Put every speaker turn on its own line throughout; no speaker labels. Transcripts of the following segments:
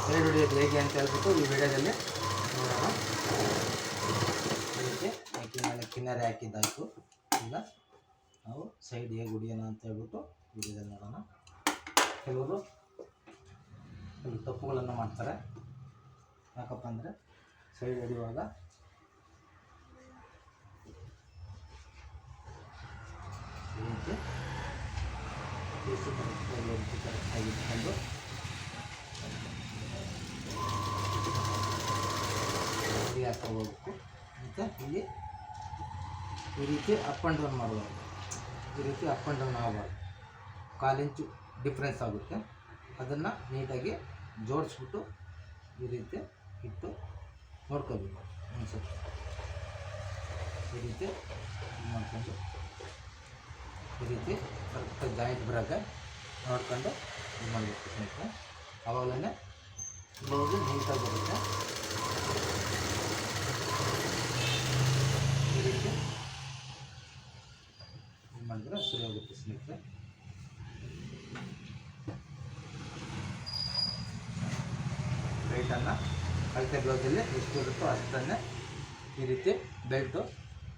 Side ಹೊಡಿಯೋದು ಹೇಗೆ ಅಂತ ಹೇಳ್ಬಿಟ್ಟು ಈ ವಿಡಿಯೋದಲ್ಲಿ ನೋಡೋಣ. ಅದಕ್ಕೆ ಕಿನ್ನರೆ ಹಾಕಿದ್ದಾಯಿತು. ಈಗ ನಾವು ಸೈಡ್ ಹೇಗೆ ಹೊಡಿಯೋಣ ಅಂತ ಹೇಳ್ಬಿಟ್ಟು ವಿಡಿಯೋದಲ್ಲಿ ನೋಡೋಣ. ಕೆಲವರು ತಪ್ಪುಗಳನ್ನು ಮಾಡ್ತಾರೆ. ಯಾಕಪ್ಪ ಅಂದರೆ ಸೈಡ್ ಹೊಡೆಯುವಾಗ ಕರೆಕ್ಟಾಗಿ ಇಟ್ಕೊಂಡು ಹಾಕಿ ಹೋಗ್ಬೇಕು. ಮತ್ತು ಇಲ್ಲಿ ಈ ರೀತಿ ಅಪ್ ಆ್ಯಂಡ್ ಡೌನ್ ಮಾಡಬಾರ್ದು. ಈ ರೀತಿ ಅಪ್ ಆ್ಯಂಡ್ ಡೌನ್ ಆಗಬಾರ್ದು. 1/4 ಇಂಚು ಡಿಫ್ರೆನ್ಸ್ ಆಗುತ್ತೆ. ಅದನ್ನು ನೀಟಾಗಿ ಜೋಡಿಸ್ಬಿಟ್ಟು ಈ ರೀತಿ ಇಟ್ಟು ನೋಡ್ಕೋಬೇಕು. ಅನಿಸುತ್ತೆ ಈ ರೀತಿ ಮಾಡ್ಕೊಂಡು ಈ ರೀತಿ ಕರೆಕ್ಟಾಗಿ ಜಾಯಿಂಟ್ ಬರೋಕ್ಕೆ ನೋಡ್ಕೊಂಡು ಇದು ಮಾಡಬೇಕು ಸ್ನೇಹಿತರೆ. ಆವಾಗಲೇ ಬ್ಲೌಸು ನೀಟಾಗಿ ಬರುತ್ತೆ. ಈ ರೀತಿ ಇದು ಮಾಡಿದ್ರೆ ಸರಿ ಹೋಗುತ್ತೆ ಸ್ನೇಹಿತರೆ. ಬೆಲ್ಟನ್ನು ಅಳತೆ ಬ್ಲೌಸಲ್ಲಿ ಎಷ್ಟು ಇರುತ್ತೋ ಅಷ್ಟನ್ನೇ ಈ ರೀತಿ ಬೆಲ್ಟು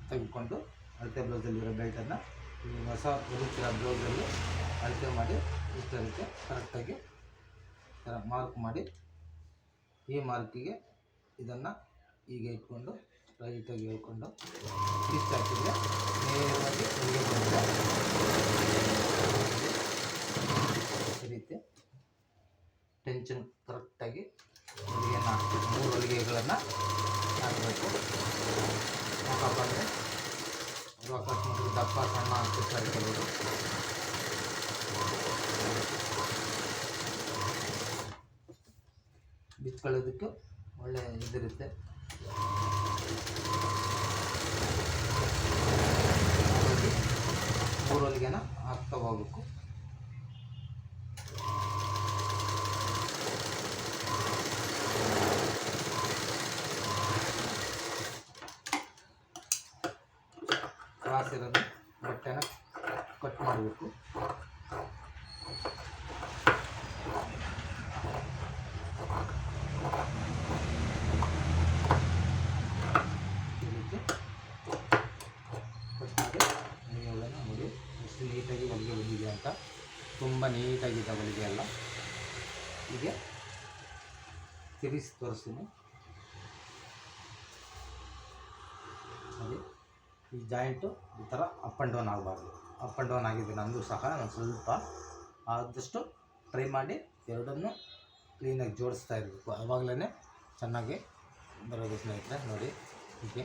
ತೆಗೆದುಕೊಂಡು ಅಳತೆ ಬ್ಲೌಸಲ್ಲಿರೋ ಬೆಲ್ಟನ್ನು ಈ ಹೊಸ ಹೊಲಿತಿರೋ ಬ್ಲೌಸಲ್ಲಿ ಅಳತೆ ಮಾಡಿ ಇಷ್ಟಕ್ಕೆ ಕರೆಕ್ಟಾಗಿ ಮಾರ್ಕ್ ಮಾಡಿ ಈ ಮಾರ್ಕಿಗೆ ಇದನ್ನು ಈಗ ಇಟ್ಕೊಂಡು ರೈಟಾಗಿ ಹೇಳ್ಕೊಂಡು ಸ್ಟಿಚ್ ಹಾಕಿದರೆ ನೇರವಾಗಿ ಹೊಲಿಗೆ ಬರುತ್ತೆ. ಈ ರೀತಿ ಟೆನ್ಷನ್ ಕರೆಕ್ಟಾಗಿ ಹೊಲಿಗೆಯನ್ನು ಹಾಕಬೇಕು. 3 ಹೊಲಿಗೆಗಳನ್ನು ಹಾಕಬೇಕು. ಯಾಕಪ್ಪ ಅಂದರೆ ಅವರು ಅಕಸ್ಮಾತ್ ದಪ್ಪ ಸಣ್ಣ ಹಾಕ್ತಿರ್ತಾರೆ ಕೆಲವರು. ಬಿಚ್ಕೊಳ್ಳೋದಕ್ಕೆ ಒಳ್ಳೆ ಇದಿರುತ್ತೆ. ಮೂರು ಹೊಲಿಗೆನ ಹಾಕ್ತಾ ಹೋಗ್ಬೇಕು. ಕ್ರಾಸ್ ಇರೋದು ಬಟ್ಟೆನ ಕಟ್ ಮಾಡಬೇಕು. ಈ ರೀತಿ ಕಟ್ ಮಾಡಿ ಹೊಲಿಗೆಗಳನ್ನು ನೋಡಿ ಎಷ್ಟು ನೀಟಾಗಿ ಹೊಲಿಗೆ ಬಂದಿದೆ ಅಂತ. ತುಂಬ ನೀಟಾಗಿದೆ ಹೊಲಿಗೆ ಎಲ್ಲ. ಹೀಗೆ ತಿರುಗಿಸಿ ತೋರಿಸ್ತೀನಿ. ಅದೇ ಈ ಜಾಯಿಂಟು ಈ ಥರ ಅಪ್ ಆ್ಯಂಡ್ ಡೌನ್ ಆಗಬಾರ್ದು. ಅಪ್ ಆ್ಯಂಡ್ ಡೌನ್ ಆಗಿದೆ ನಂದು ಸಹ. ನಾನು ಸ್ವಲ್ಪ ಆದಷ್ಟು ಟ್ರೈ ಮಾಡಿ ಎರಡನ್ನೂ ಕ್ಲೀನಾಗಿ ಜೋಡಿಸ್ತಾ ಇರಬೇಕು. ಆವಾಗಲೇ ಚೆನ್ನಾಗಿ ಬರೋದು ಸ್ನೇಹಿತರೆ. ನೋಡಿ ಹೀಗೆ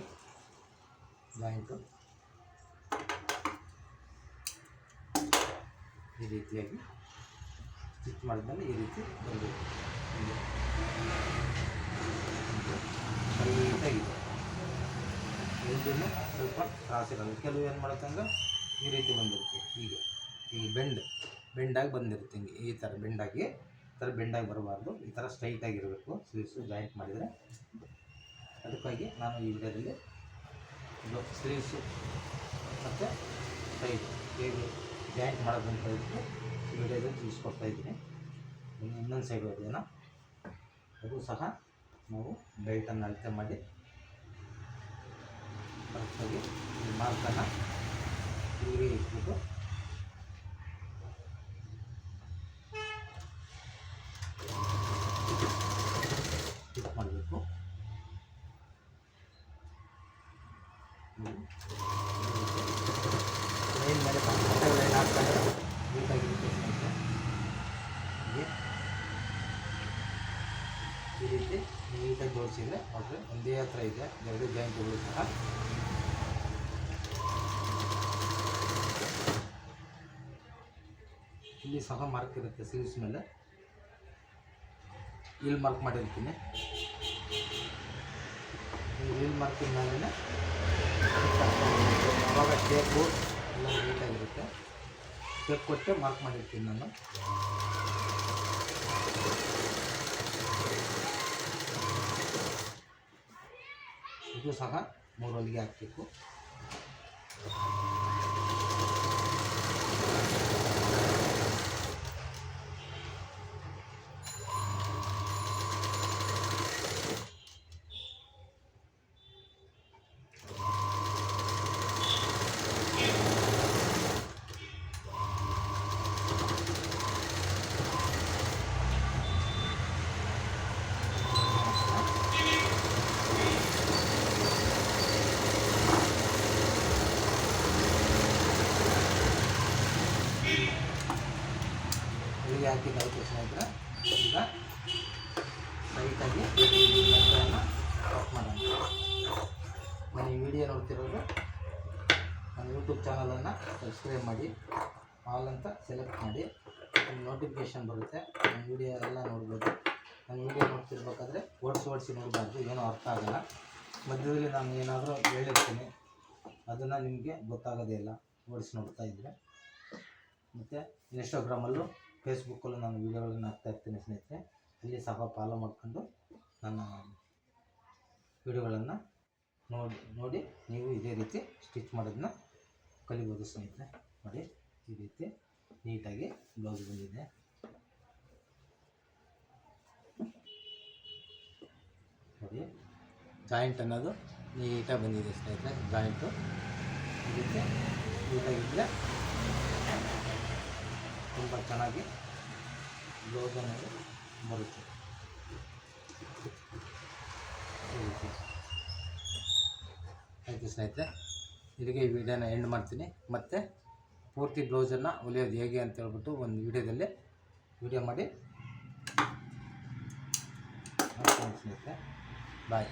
ಜಾಯಿಂಟು ಈ ರೀತಿಯಾಗಿ ಸ್ಟಿಚ್ ಮಾಡಿದ್ಮೇಲೆ ಈ ರೀತಿ ಬರಬೇಕು. ನೀಟಾಗಿದೆ. ಎಲ್ಲೂ ಸ್ವಲ್ಪ ಕ್ರಾಸ್ ಇರೋದು. ಕೆಲವು ಏನು ಮಾಡುತ್ತಂದ್ರೆ ಈ ರೀತಿ ಬಂದಿರುತ್ತೆ. ಹೀಗೆ ಬೆಂಡಾಗಿ ಬಂದಿರುತ್ತೆ. ಹಿಂಗೆ ಈ ಥರ ಬೆಂಡಾಗಿ ಬರಬಾರ್ದು. ಈ ಥರ ಸ್ಟ್ರೈಟಾಗಿರಬೇಕು ಸ್ಲೀವ್ಸು ಜಾಯಿಂಟ್ ಮಾಡಿದರೆ. ಅದಕ್ಕಾಗಿ ನಾನು ಈ ವಿಡಿಯೋದಲ್ಲಿ ಸ್ಲೀವ್ಸು ಮತ್ತು ಸ್ಟ್ರೈಟ್ ಹೇಗೆ ಜಾಯಿಂಟ್ ಮಾಡೋದಂತ ಹೇಳ್ಬಿಟ್ಟು ಈ ವಿಡಿಯೋದಲ್ಲಿ ತಿಳಿಸ್ಕೊಡ್ತಾಯಿದ್ದೀನಿ. ಇನ್ನೊಂದು ಸೈಡ್ ಹೋಗೋಣ. ಅದು ಸಹ ನಾವು ಬೆಲ್ಟನ್ನು ಅಳತೆ ಮಾಡಿ ಕರೆಕ್ಟಾಗಿ ಈ ಮಾರ್ಕನ್ನು ಇಲ್ಲಿಗೆ ಇಟ್ಬಿಟ್ಟು ಸ್ಟಿಚ್ ಮಾಡಬೇಕು. ಲೈನ್ ಮೇಲೆ ಲೈನ್ ಹಾಕ್ತಾರೆ ನೀಟಾಗಿರುತ್ತೆ ಸ್ನೇಹಿತರೆ. ಈ ರೀತಿ ನೀಟಾಗಿ ಜೋಡಿಸಿದರೆ ಆದರೆ ಒಂದೇ ಹತ್ರ ಇದೆ ಎರಡು ಜಾಯಿಂಟ್ಗಳು ಸಹ. ಇಲ್ಲಿ ಸಹ ಮಾರ್ಕ್ ಇರುತ್ತೆ ಸ್ಲೀವ್ಸ್ ಮೇಲೆ. ಇಲ್ಲಿ ಮಾರ್ಕ್ ಮಾಡಿರ್ತೀನಿ. ಇಲ್ಲಿ ಮಾರ್ಕಿನ ಮೇಲೆ ಅವಾಗ ಶೇಪು ಎಲ್ಲ ನೀಟಾಗಿರುತ್ತೆ. ಶೇಪ್ ಕೊಟ್ಟೆ ಮಾರ್ಕ್ ಮಾಡಿರ್ತೀನಿ ನಾನು. ಇದು ಸಹ 3 ಹೊಲಿಗೆ ಹಾಕಬೇಕು. ಲೈಟಾಗಿ ಬಟ್ಟೆಯನ್ನು ಕಟ್ ಮಾಡೋಣ. ನಾನು ಈ ವಿಡಿಯೋ ನೋಡ್ತಿರೋದು ನನ್ನ ಯೂಟ್ಯೂಬ್ ಚಾನಲನ್ನು ಸಬ್ಸ್ಕ್ರೈಬ್ ಮಾಡಿ, ಆಲ್ ಅಂತ ಸೆಲೆಕ್ಟ್ ಮಾಡಿ, ನೋಟಿಫಿಕೇಷನ್ ಬರುತ್ತೆ. ನನ್ನ ವಿಡಿಯೋ ಎಲ್ಲ ನೋಡ್ಬೋದು. ನಾನು ವಿಡಿಯೋ ನೋಡ್ತಿರ್ಬೇಕಾದ್ರೆ ಓಡಿಸಿ ನೋಡಬಾರ್ದು, ಏನೂ ಅರ್ಥ ಆಗೋಲ್ಲ. ಮಧ್ಯದಲ್ಲಿ ನಾನು ಏನಾದರೂ ಹೇಳಿರ್ತೀನಿ, ಅದನ್ನು ನಿಮಗೆ ಗೊತ್ತಾಗೋದೇ ಇಲ್ಲ ಓಡಿಸಿ ನೋಡ್ತಾ ಇದ್ದರೆ. ಮತ್ತು ಇನ್ಸ್ಟಾಗ್ರಾಮಲ್ಲೂ ಫೇಸ್ಬುಕ್ಕಲ್ಲೂ ನಾನು ವೀಡಿಯೋಗಳನ್ನು ಹಾಕ್ತಾಯಿರ್ತೀನಿ ಸ್ನೇಹಿತರೆ. ಅಲ್ಲಿ ಸಹ ಫಾಲೋ ಮಾಡಿಕೊಂಡು ನನ್ನ ವೀಡಿಯೋಗಳನ್ನು ನೋಡಿ ನೀವು ಇದೇ ರೀತಿ ಸ್ಟಿಚ್ ಮಾಡೋದನ್ನ ಕಲಿಬೋದು ಸ್ನೇಹಿತರೆ. ನೋಡಿ, ಈ ರೀತಿ ನೀಟಾಗಿ ಬ್ಲೌಸ್ ಬಂದಿದೆ. ನೋಡಿ, ಜಾಯಿಂಟ್ ಅನ್ನೋದು ನೀಟಾಗಿ ಬಂದಿದೆ ಸ್ನೇಹಿತರೆ. ಜಾಯಿಂಟು ಈ ರೀತಿ ನೀಟಾಗಿದ್ದರೆ ತುಂಬ ಚೆನ್ನಾಗಿ ಬ್ಲೌಸ್ ಅನ್ನೋದು ಬರುತ್ತೆ. ಈ ರೀತಿ ಆಯಿತು ಸ್ನೇಹಿತರೆ. ಇಲ್ಲಿಗೆ ಈ ವಿಡಿಯೋನ ಎಂಡ್ ಮಾಡ್ತೀನಿ. ಮತ್ತು ಪೂರ್ತಿ ಬ್ಲೌಸನ್ನು ಹೊಲಿಯೋದು ಹೇಗೆ ಅಂತ ಹೇಳ್ಬಿಟ್ಟು ಒಂದು ವಿಡಿಯೋದಲ್ಲಿ ವಿಡಿಯೋ ಮಾಡಿ ಸ್ನೇಹಿತರೆ. ಬಾಯ್.